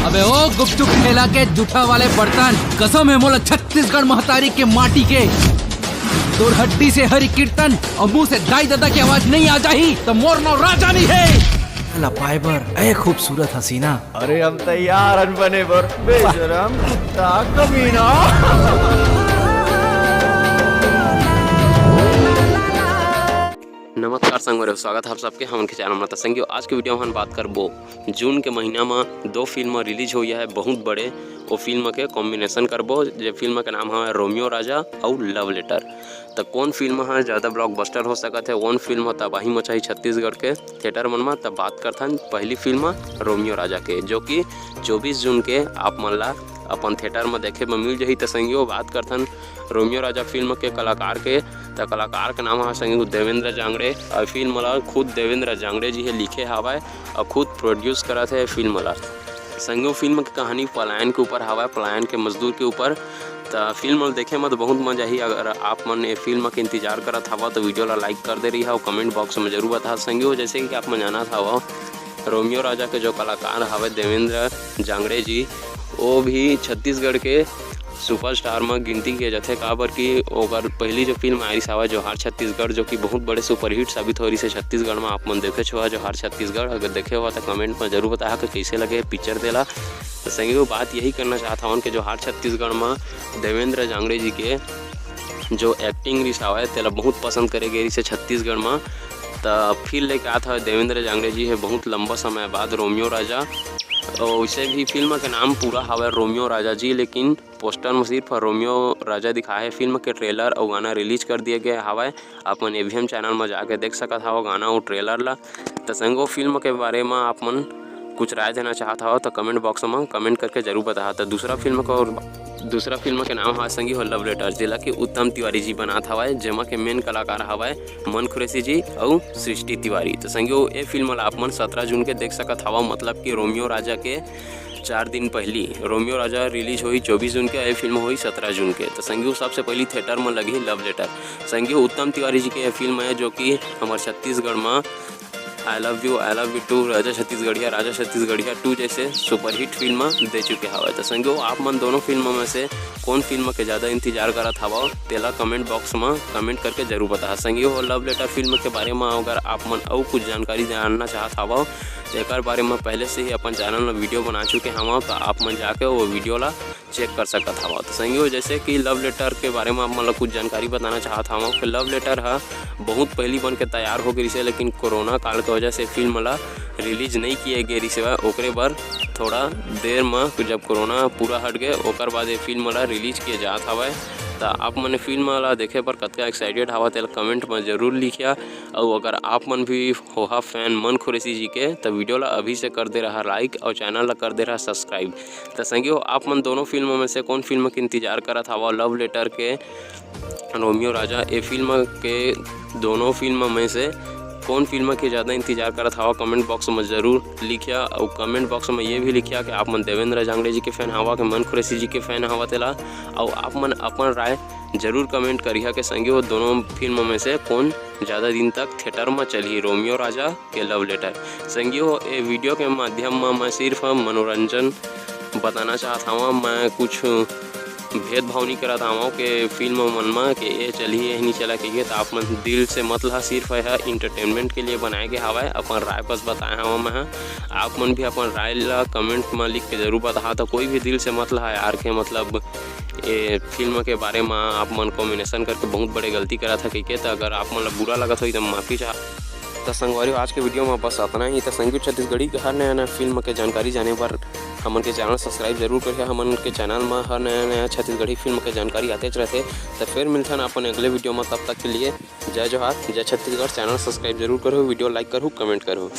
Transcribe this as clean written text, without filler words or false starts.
अबे ओ गुपचुप ठेला के जूठा वाले बर्तन, कसम है मोला छत्तीसगढ़ महतारी के माटी के। तोर हड्डी से हरि कीर्तन और मुंह से दाई दादा की आवाज नहीं आ जाही तो मोर नो राजा नहीं है। पाइबर ए खूबसूरत हसीना। अरे हम तैयार बने बर बेशरम कुत्ता कमीना। नमस्कार संगवारी, स्वागत है आप सबके हमन के चैनल में। संगियो आज के वीडियो में हम बात करबो जून के महीना में दो फिल्म रिलीज हुई है बहुत बड़े। वो फिल्म के कॉम्बिनेशन करबो। जो फिल्म के नाम है रोमियो राजा और लव लेटर। तो कौन फिल्म है ज़्यादा ब्लॉकबस्टर हो सकता है, कौन फिल्म तबाही मचाई छत्तीसगढ़ के थिएटर मन में, तब बात करथन पहली फिल्म रोमियो राजा के, जो कि 24 जून के आप मन ला अपन थिएटर में देखे में मिल जाही। तो संगियो बात करथन रोमियो राजा फिल्म के कलाकार के। तो कलाकार के नाम है संगियो देवेंद्र जांगड़े। और फिल्म ला खुद देवेंद्र जांगड़े जी है लिखे हवाए और खुद प्रोड्यूस करत है फिल्म ला। संगियो फिल्म की कहानी पलायन के ऊपर हवा, पलायन के मजदूर के ऊपर। तो फिल्म देखे में तो बहुत मजा ही। अगर आप मन ये फिल्म के इंतजार करत हवा तो वीडियो ला लाइक कर दे रही है और कमेंट बॉक्स में जरूर बता संगियो। जैसे कि आप मन जाना था वो रोमियो राजा के जो कलाकार हवे देवेंद्र जांगड़े जी, वो भी छत्तीसगढ़ के सुपरस्टार में गिनती किए जाते। काबर कि ओकर पहली जो फिल्म आई हवा जोहार छत्तीसगढ़, जो कि बहुत बड़े सुपरहिट साबित हो रही है छत्तीसगढ़ में। आप मन देखे छो जोहार छत्तीसगढ़, अगर देखे हुआ तो कमेंट में जरूर बताया कि कैसे लगे पिक्चर देला। तो संगी बात यही करना चाहता हूँ कि जोहार छत्तीसगढ़ में देवेंद्र जांगड़े जी के जो एक्टिंग रही हवा तेला बहुत पसंद करे गई से छत्तीसगढ़ में। तो फिर लेके आता है देवेंद्र जांगड़े जी है बहुत लंबा समय बाद रोमियो राजा। और वैसे भी फिल्म के नाम पूरा हवा रोमियो राजा जी, लेकिन पोस्टर में सिर्फ रोमियो राजा दिखाया है। फिल्म के ट्रेलर और गाना रिलीज कर दिए गए हवा। अपन एवीएम चैनल में जाके देख सकत हवा गाना और ट्रेलर ला। तो संगो फिल्म के बारे में आप मन कुछ राय देना चाहता हो तो कमेंट बॉक्स में कमेंट करके जरूर बता। तो दूसरा फिल्म के नाम है संगी हो लव लेटर, जिला के उत्तम तिवारी जी बनात हवाए, जेमा के मेन कलाकार हवाए मन खुरेसी जी और सृष्टि तिवारी। तो संगियो ये फिल्म ला आप मन 17 जून के देख सकत हवा। मतलब कि रोमियो राजा के 4 दिन पहली रोमियो राजा रिलीज हुई 24 जून के, ये फिल्म हुई 17 जून के। तो संगियो सबसे पहली थिएटर में लगी लव लेटर। संगियो उत्तम तिवारी जी की यह फिल्म है जो कि हमारे छत्तीसगढ़ में आई लव यू टू, राजा छत्तीसगढ़िया 2 जैसे सुपरहिट फिल्म दे चुके हवा। तो संगियो आप मन दोनों फिल्मों में से कौन फिल्म के ज़्यादा इंतजार करत हवा तेला कमेंट बॉक्स में कमेंट करके जरूर बता। संगियो लव लेटर फिल्म के बारे में अगर आप मन और कुछ जानकारी जानना चाहत हवा एक बारे में पहले से ही अपन चैनल में वीडियो बना चुके हम, तो आप मन जाके वो वीडियो ला चेक कर सकत हवा। तो संगियो जैसे कि लव लेटर के बारे में आप मतलब कुछ जानकारी बताना चाहता हूँ कि लव लेटर है बहुत पहली बन के तैयार हो गई से, लेकिन कोरोना काल के वजह से फिल्म ला रिलीज नहीं किए गए से ओकरे बर थोड़ा देर में जब कोरोना पूरा हट गए ओकर बाद ये फिल्म ला रिलीज किए जात हवा। तो आप मन फिल्म ला देखे पर कतका एक्साइटेड हवा तेल कमेंट में जरूर लिखिया। और अगर आप मन भी होहा फैन मन खुरेसी जी के तो वीडियो ला अभी से कर दे रहा लाइक और चैनल ला कर दे रहा सब्सक्राइब। तो संगियो आप मन दोनों फिल्मों में से कौन फिल्म के इंतजार करत हवा लव लेटर के रोमियो राजा, ये फिल्म के दोनों फिल्म में से कौन फिल्म के ज़्यादा इंतजार करत हवा कमेंट बॉक्स में जरूर लिखिया। और कमेंट बॉक्स में ये भी लिखिया कि आप मन देवेंद्र जांगड़े जी के फैन हवा के मन खुरेसी जी के फैन हवा तेला। और आप मन अपन राय जरूर कमेंट करिए कि संगियो दोनों फिल्मों में से कौन ज़्यादा दिन तक थिएटर में चली रोमियो राजा के लव लेटर। संगियो ये वीडियो के माध्यम में मैं सिर्फ मनोरंजन बताना चाहता हूँ, मैं कुछ भेदभाव नहीं कराता हूँ कि फिल्म मन में कि ये चली ये नहीं चला कि तो आप मन दिल से मतलब सिर्फ है इंटरटेनमेंट के लिए बनाए गए हवा। अपन राय बस बताया हवा मैं, आप मन भी अपन राय ला कमेंट में लिख के जरूर बता। तो कोई भी दिल से मतलब है यार के मतलब ये फिल्म के बारे में आप मन कॉम्बिनेशन करके बहुत बड़े गलती करा था कि तो अगर आप मतलब बुरा लगा तो एकदम माफ़ी चाह। तो संगवारी आज के वीडियो में बस इतना ही। तो संगीत छत्तीसगढ़ी के हर नया फिल्म के जानकारी जाने पर हमन के चैनल सब्सक्राइब जरूर करिए। हमन के चैनल में हर नया छत्तीसगढ़ी फिल्म के जानकारी आते रहते। तो फिर मिलते हैं अपन अगले वीडियो में, तब तक के लिए जय जोहार, जय छत्तीसगढ़। चैनल सब्सक्राइब जरूर करो, वीडियो लाइक करो, कमेंट करो।